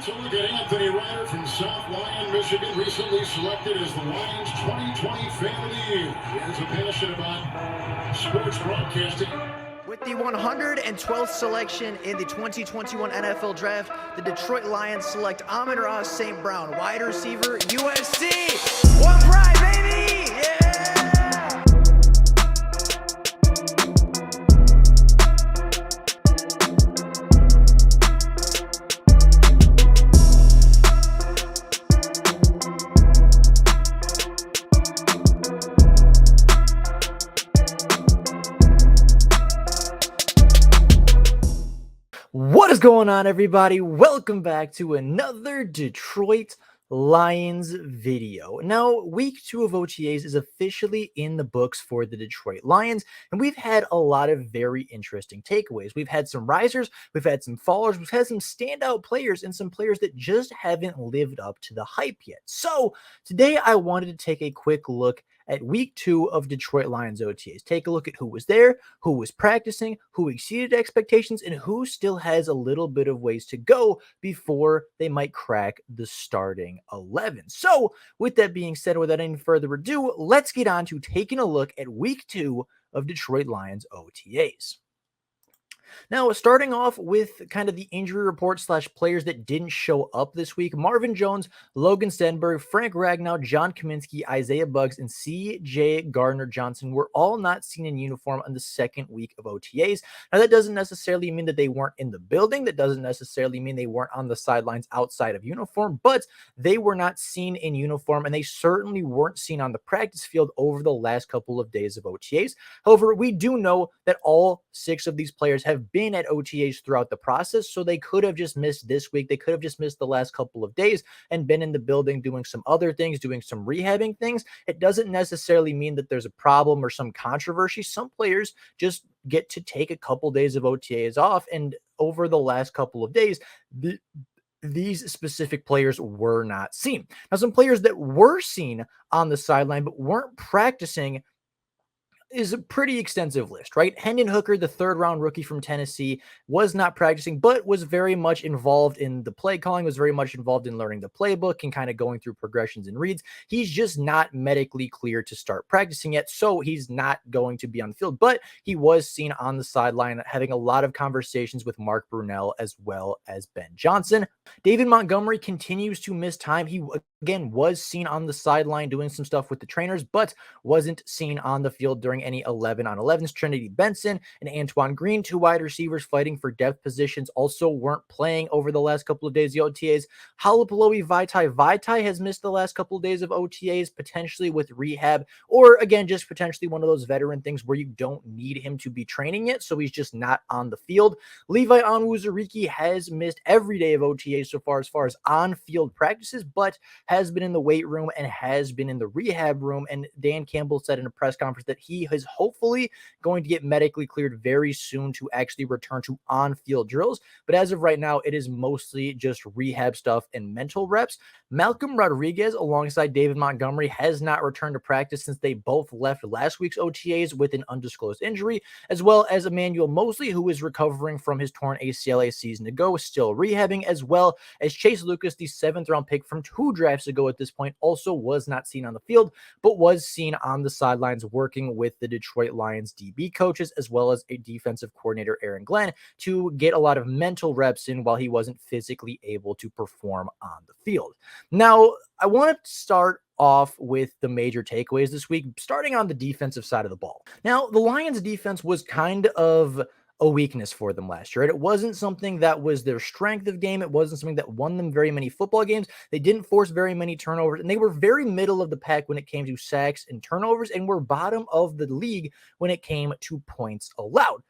So look at Anthony Ryder from South Lyon, Michigan, recently selected as the Lions 2020 Fan of the Year. He has a passion about sports broadcasting. With the 112th selection in the 2021 NFL Draft, the Detroit Lions select Amon-Ra St. Brown, wide receiver, USC. One pride, baby! Yeah! What is going on, everybody? Welcome back to another Detroit Lions video. Now, week 2 of OTAs is officially in the books for the Detroit Lions, and we've had a lot of very interesting takeaways. We've had some risers, we've had some fallers, we've had some standout players, and some players that just haven't lived up to the hype yet. So today I wanted to take a quick look at week 2 of Detroit Lions OTAs. Take a look at who was there, who was practicing, who exceeded expectations, and who still has a little bit of ways to go before they might crack the starting 11. So with that being said, without any further ado, let's get on to taking a look at week 2 of Detroit Lions OTAs. Now, starting off with kind of the injury report / players that didn't show up this week, Marvin Jones, Logan Stenberg, Frank Ragnow, John Kaminsky, Isaiah Buggs, and C.J. Gardner-Johnson were all not seen in uniform on the second week of OTAs. Now, that doesn't necessarily mean that they weren't in the building. That doesn't necessarily mean they weren't on the sidelines outside of uniform, but they were not seen in uniform, and they certainly weren't seen on the practice field over the last couple of days of OTAs. However, we do know that all 6 of these players have been at OTAs throughout the process, so they could have just missed this week. They could have just missed the last couple of days and been in the building doing some other things, doing some rehabbing things. It doesn't necessarily mean that there's a problem or some controversy. Some players just get to take a couple days of OTAs off, and over the last couple of days, these specific players were not seen. Now, some players that were seen on the sideline but weren't practicing is a pretty extensive list, right? Hendon Hooker, the 3rd-round rookie from Tennessee, was not practicing, but was very much involved in the play calling, was very much involved in learning the playbook and kind of going through progressions and reads. He's just not medically cleared to start practicing yet, so he's not going to be on the field, but he was seen on the sideline having a lot of conversations with Mark Brunell as well as Ben Johnson. David Montgomery continues to miss time. He, again, was seen on the sideline doing some stuff with the trainers, but wasn't seen on the field during any 11-on-11s. Trinity Benson and Antoine Green, 2 wide receivers fighting for depth positions, also weren't playing over the last couple of days of the OTAs. Halapaloe Vaitai has missed the last couple of days of OTAs, potentially with rehab, or again, just potentially one of those veteran things where you don't need him to be training yet, so he's just not on the field. Levi Onwuzurike has missed every day of OTAs so far as on-field practices, but has been in the weight room and has been in the rehab room, and Dan Campbell said in a press conference that he is hopefully going to get medically cleared very soon to actually return to on-field drills. But as of right now, it is mostly just rehab stuff and mental reps. Malcolm Rodriguez, alongside David Montgomery, has not returned to practice since they both left last week's OTAs with an undisclosed injury, as well as Emmanuel Mosley, who is recovering from his torn ACL a season ago, still rehabbing, as well as Chase Lucas, the 7th-round pick from 2 drafts ago at this point, also was not seen on the field, but was seen on the sidelines working with the Detroit Lions DB coaches, as well as a defensive coordinator, Aaron Glenn, to get a lot of mental reps in while he wasn't physically able to perform on the field. Now, I want to start off with the major takeaways this week, starting on the defensive side of the ball. Now, the Lions defense was kind of a weakness for them last year. It wasn't something that was their strength of game. It wasn't something that won them very many football games. They didn't force very many turnovers, and they were very middle of the pack when it came to sacks and turnovers, and were bottom of the league when it came to points allowed.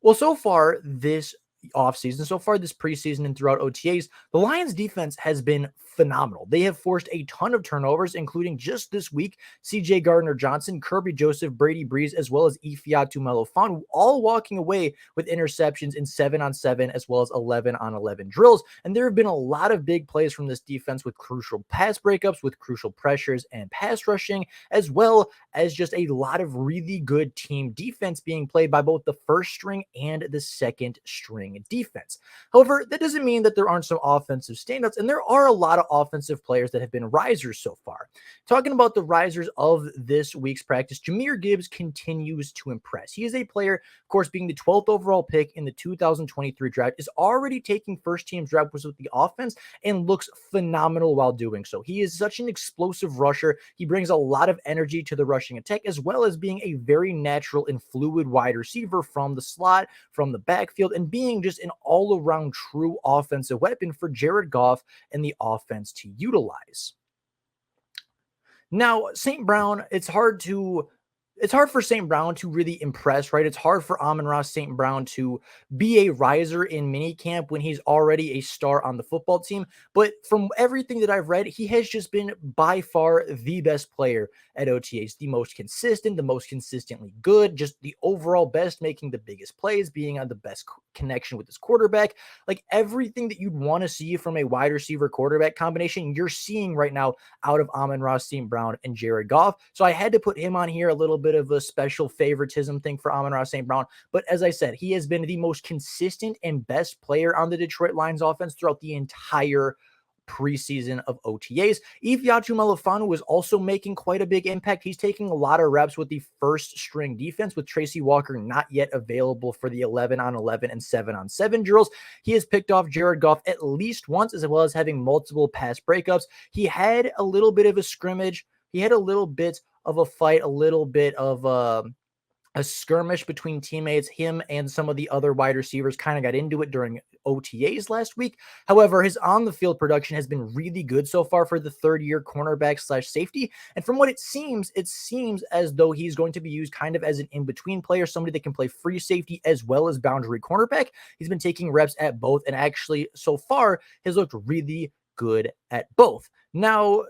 Well, so far this offseason, so far this preseason and throughout OTAs, the Lions defense has been phenomenal. They have forced a ton of turnovers, including just this week, C.J. Gardner-Johnson, Kirby Joseph, Brady Breeze, as well as Ifeatu Melo-Fon, all walking away with interceptions in 7-on-7 as well as 11-on-11 drills. And there have been a lot of big plays from this defense with crucial pass breakups, with crucial pressures and pass rushing, as well as just a lot of really good team defense being played by both the first string and the second string rushing defense. However, that doesn't mean that there aren't some offensive standouts, and there are a lot of offensive players that have been risers so far. Talking about the risers of this week's practice, Jahmyr Gibbs continues to impress. He is a player, of course, being the 12th overall pick in the 2023 draft, is already taking first team reps with the offense and looks phenomenal while doing so. He is such an explosive rusher. He brings a lot of energy to the rushing attack, as well as being a very natural and fluid wide receiver from the slot, from the backfield, and being just an all-around true offensive weapon for Jared Goff and the offense to utilize. Now, St. Brown, it's hard for St. Brown to really impress, right? It's hard for Amon-Ra St. Brown to be a riser in minicamp when he's already a star on the football team. But from everything that I've read, he has just been by far the best player at OTAs, the most consistent, the most consistently good, just the overall best, making the biggest plays, being on the best connection with his quarterback. Like everything that you'd want to see from a wide receiver quarterback combination, you're seeing right now out of Amon-Ra St. Brown and Jared Goff. So I had to put him on here, a little bit of a special favoritism thing for Amon-Ra St. Brown. But as I said, he has been the most consistent and best player on the Detroit Lions offense throughout the entire preseason of OTAs. Ifeatu Melifonwu was also making quite a big impact. He's taking a lot of reps with the first string defense, with Tracy Walker not yet available for the 11-on-11 and 7-on-7 drills. He has picked off Jared Goff at least once, as well as having multiple pass breakups. He had a little bit of a scrimmage. He had a little bit of a fight, a little bit of a skirmish between teammates. Him and some of the other wide receivers kind of got into it during OTAs last week. However, his on-the-field production has been really good so far for the third-year cornerback / safety. And from what it seems as though he's going to be used kind of as an in-between player, somebody that can play free safety as well as boundary cornerback. He's been taking reps at both, and actually so far has looked really good at both. Now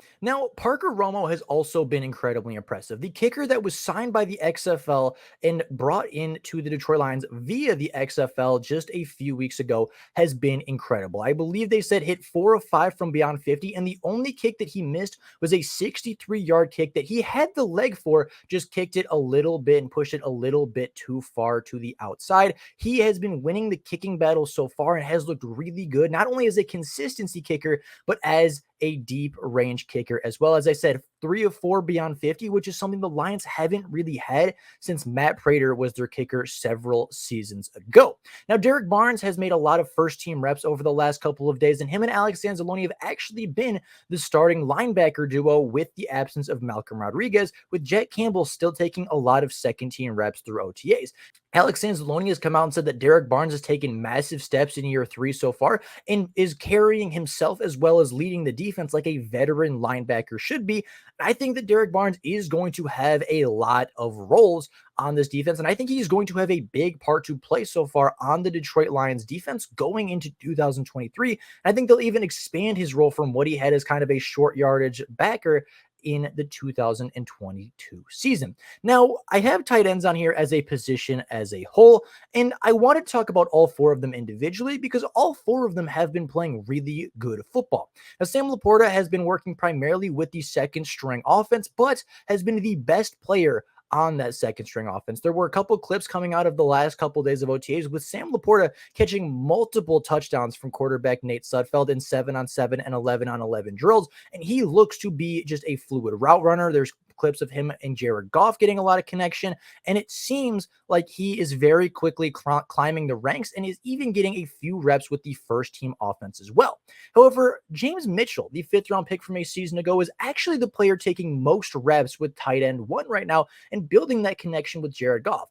Parker Romo has also been incredibly impressive. The kicker that was signed by the XFL and brought into the Detroit Lions via the XFL just a few weeks ago has been incredible. I believe they said hit 4 of 5 from beyond 50, and the only kick that he missed was a 63-yard kick that he had the leg for, just kicked it a little bit and pushed it a little bit too far to the outside. He has been winning the kicking battle so far and has looked really good, not only as a consistency kicker, but as a deep range kicker as well. As I said, 3 of 4 beyond 50, which is something the Lions haven't really had since Matt Prater was their kicker several seasons ago. Now, Derek Barnes has made a lot of first team reps over the last couple of days, and him and Alex Anzalone have actually been the starting linebacker duo with the absence of Malcolm Rodriguez, with Jet Campbell still taking a lot of second team reps through OTAs. Alex Anzalone has come out and said that Derek Barnes has taken massive steps in year 3 so far and is carrying himself as well as leading the defense like a veteran linebacker should be. I think that Derek Barnes is going to have a lot of roles on this defense, and I think he's going to have a big part to play so far on the Detroit Lions defense going into 2023. I think they'll even expand his role from what he had as kind of a short yardage backer in the 2022 season. Now, I have tight ends on here as a position as a whole, and I want to talk about all 4 of them individually because all 4 of them have been playing really good football. Now, Sam Laporta has been working primarily with the second string offense, but has been the best player on that second string offense. There were a couple clips coming out of the last couple of days of OTAs with Sam Laporta catching multiple touchdowns from quarterback Nate Sudfeld in 7-on-7 and 11-on-11 drills, and he looks to be just a fluid route runner. There's clips of him and Jared Goff getting a lot of connection, and it seems like he is very quickly climbing the ranks and is even getting a few reps with the first team offense as well. However, James Mitchell, the 5th round pick from a season ago, is actually the player taking most reps with tight end 1 right now and building that connection with Jared Goff.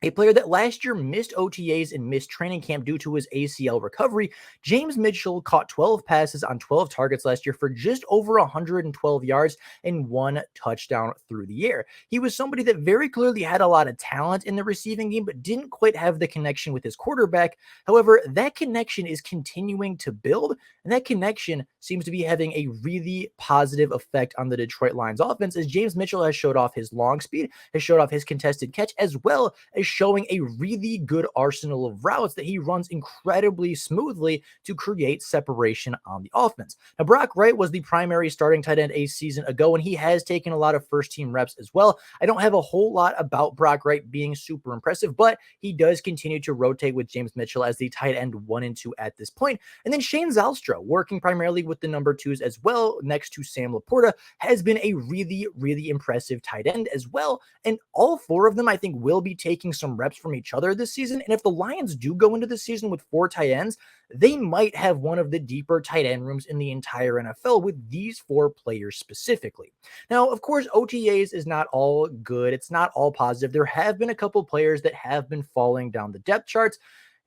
A player that last year missed OTAs and missed training camp due to his ACL recovery, James Mitchell caught 12 passes on 12 targets last year for just over 112 yards and 1 touchdown through the air. He was somebody that very clearly had a lot of talent in the receiving game, but didn't quite have the connection with his quarterback. However, that connection is continuing to build, and that connection seems to be having a really positive effect on the Detroit Lions offense, as James Mitchell has showed off his long speed, has showed off his contested catch, as well as is showing a really good arsenal of routes that he runs incredibly smoothly to create separation on the offense. Now, Brock Wright was the primary starting tight end a season ago, and he has taken a lot of first-team reps as well. I don't have a whole lot about Brock Wright being super impressive, but he does continue to rotate with James Mitchell as the tight end 1 and 2 at this point. And then Shane Zylstra, working primarily with the number 2s as well, next to Sam Laporta, has been a really, really impressive tight end as well. And all 4 of them, I think, will be taking some reps from each other this season. And if the Lions do go into the season with 4 tight ends, they might have one of the deeper tight end rooms in the entire NFL with these 4 players specifically. Now, of course, OTAs is not all good. It's not all positive. There have been a couple players that have been falling down the depth charts.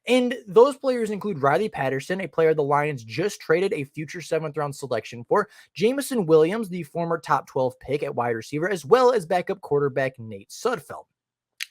And those players include Riley Patterson, a player the Lions just traded a future 7th round selection for, Jameson Williams, the former top 12 pick at wide receiver, as well as backup quarterback Nate Sudfeld.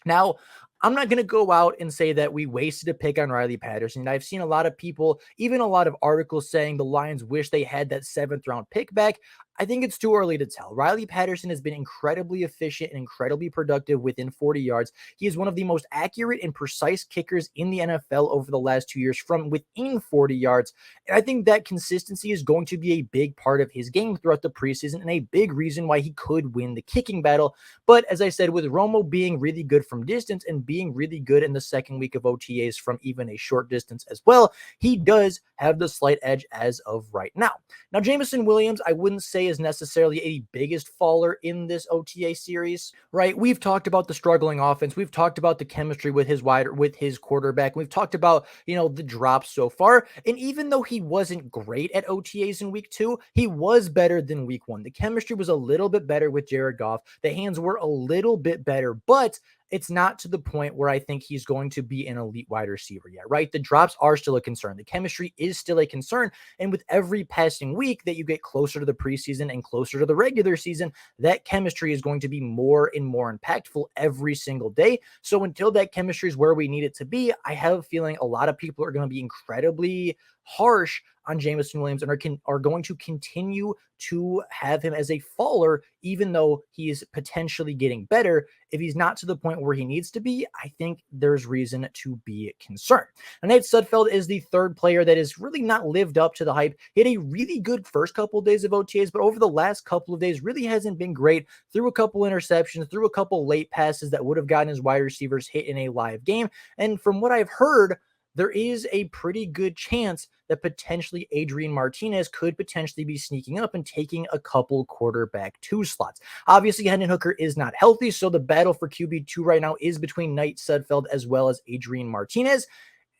Now, I'm not going to go out and say that we wasted a pick on Riley Patterson. I've seen a lot of people, even a lot of articles saying the Lions wish they had that 7th round pick back. I think it's too early to tell. Riley Patterson has been incredibly efficient and incredibly productive within 40 yards. He is one of the most accurate and precise kickers in the NFL over the last 2 years from within 40 yards. And I think that consistency is going to be a big part of his game throughout the preseason and a big reason why he could win the kicking battle. But as I said, with Romo being really good from distance and being really good in the second week of OTAs from even a short distance as well, he does have the slight edge as of right now. Now, Jameson Williams, I wouldn't say is necessarily a biggest faller in this OTA series, right? We've talked about the struggling offense. We've talked about the chemistry with his quarterback. We've talked about, the drops so far. And even though he wasn't great at OTAs in week 2, he was better than week 1. The chemistry was a little bit better with Jared Goff. The hands were a little bit better, but it's not to the point where I think he's going to be an elite wide receiver yet, right? The drops are still a concern. The chemistry is still a concern. And with every passing week that you get closer to the preseason and closer to the regular season, that chemistry is going to be more and more impactful every single day. So until that chemistry is where we need it to be, I have a feeling a lot of people are going to be incredibly harsh on Jameson Williams and are going to continue to have him as a faller, even though he is potentially getting better. If he's not to the point where he needs to be, I think there's reason to be concerned. Now, Nate Sudfeld is the 3rd player that has really not lived up to the hype. He had a really good first couple of days of OTAs, but over the last couple of days really hasn't been great. Threw a couple interceptions, threw a couple late passes that would have gotten his wide receivers hit in a live game. And from what I've heard, there is a pretty good chance that potentially Adrian Martinez could potentially be sneaking up and taking a couple quarterback 2 slots. Obviously, Hendon Hooker is not healthy, so the battle for QB2 right now is between Nate Sudfeld as well as Adrian Martinez.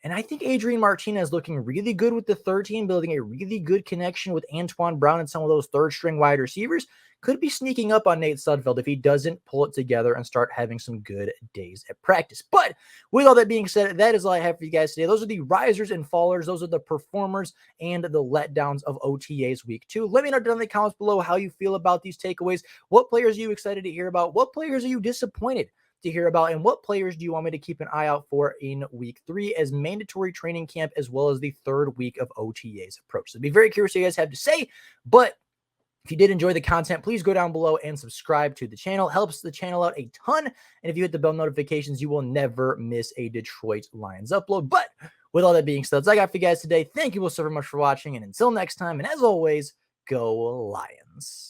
And I think Adrian Martinez looking really good with the 3rd team, building a really good connection with Antoine Brown and some of those 3rd-string wide receivers, could be sneaking up on Nate Sudfeld if he doesn't pull it together and start having some good days at practice. But with all that being said, that is all I have for you guys today. Those are the risers and fallers. Those are the performers and the letdowns of OTAs week 2. Let me know down in the comments below how you feel about these takeaways. What players are you excited to hear about? What players are you disappointed to hear about, and what players do you want me to keep an eye out for in week 3 as mandatory training camp as well as the 3rd week of OTAs approach? So be very curious what you guys have to say. But if you did enjoy the content, please go down below and subscribe to the channel. Helps the channel out a ton. And if you hit the bell notifications, you will never miss a Detroit Lions upload. But with all that being said, that's all I got for you guys today. Thank you all so very much for watching. And until next time, and as always, go Lions.